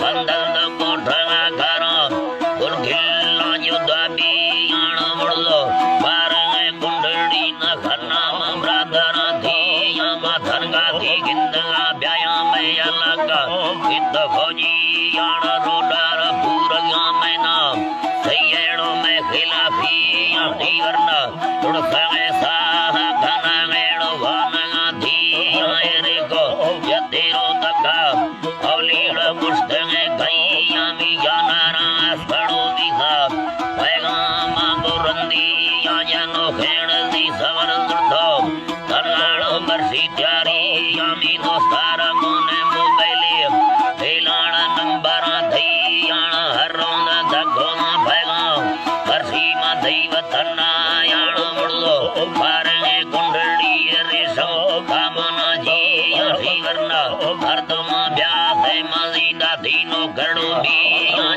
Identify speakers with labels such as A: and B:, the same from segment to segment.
A: पंदल कोठा करो गुरखिल्ला युद्ध बियाण मुड़ो बारंगे कुंडली न खन्नाम ब्रादर थी माथन का थी गिंदगा व्यायाम अलग इत फौजी याण रोडर पूरगा में नाम सैयड़ो में खिलाफी यानी वरना तुड़ संगे साह घना गेड़ो वाना थी आयरे को यतेरो तका अवलीड़ मुश्तंगे गई यामी जानारा सड़ो दिखा पैगाम गुरंदी यानो खेड़ दी सवर दुर्धो तरगाड़ो बरसी त्यारी यामी दोस्तारा कोने मोबाइली तेलाण नंबर थई याण हरों दगोना पैगाम बरसी मा दैव धरना याण मुड़ो बारंगे कुंडली रेशम कामना जी याही वरना हरदमा ब्याह है मजीदा दीनो गड़ो भी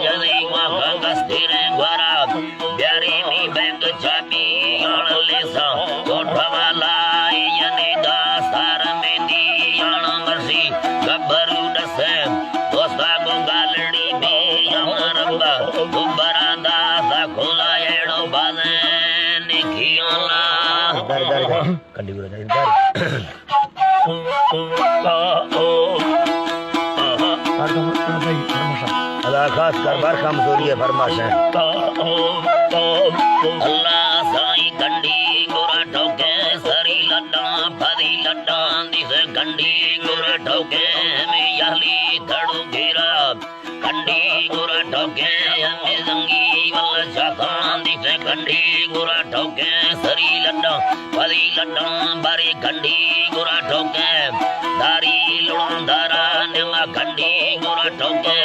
A: जदी मा गस्तिर ग्वारा प्यारे मी बैंक चाबी याण लेसा कोठवाला यने दास्तार में दी याण मरसी गब्बरू दसे दोस्ता को गालड़ी में यामरबा दुबरा दासा खोला एड़ो बाजे निखियोला कंडी गुरु अल्लाह खास करबार कमजोरी है फरमाश है अल्लाह साई कंडी गोरा ठोके सरी लड्डा फरी लड्डा दिसे कंडी गोरा ठोके में यहली धड़ू घेरा कंडी गोरा ठोके में जंगी वल शाखान दिसे कंडी गोरा ठोके सरी लड्डा फरी लड्डा बारे कंडी गोरा ठोके दारी लुणा दारा नेमा कंडी गोरा ठोके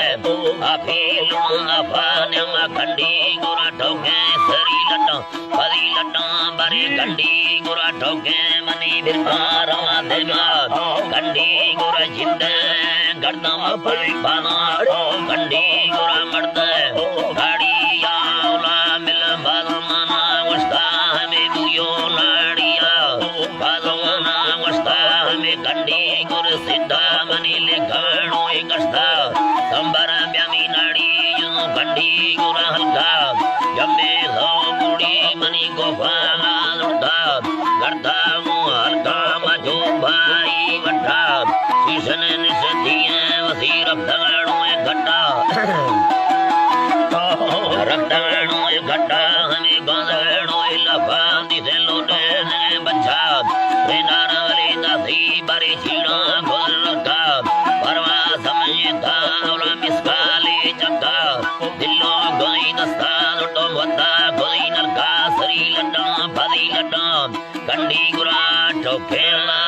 A: आफे लुणा आफा नेमा कंडी गोरा ठोके सरी लड्डा फरी लड्डा बारे कंडी गोरा ठोके मनी बिरकारा देवा कंडी गोरा जिंद गर्दम पर बाना कंडी गोरा मर्द गाड़ी यावला मिल बालमाना वस्ता हमें बुयो नाड़िया बालमाना वस्ता हमें कंडी गुर सिद्धा मनी ले गाड़ो एकस्ता संबर ब्यामी नाड़ी युनु कंडी गुरा हल्का यम्मे लो बुड़ी मनी गोफा लुटा गर्दा मु हल्का मजो भाई वटा शीशन निसदिए वसीर दगाड़ो घटा रक्ताड़ो घटा हमें बांधड़ो लफा दिसे लोटे ने बच्चा रे नारवली दासी बारी छीड़ा गोल रखा परवा समझता और मिसकाली चक्का दिलो गोई दस्ता लुटो वद्दा गोई नरका सरी लड्डा फरी लड्डा कंडी गुरा ठोकेला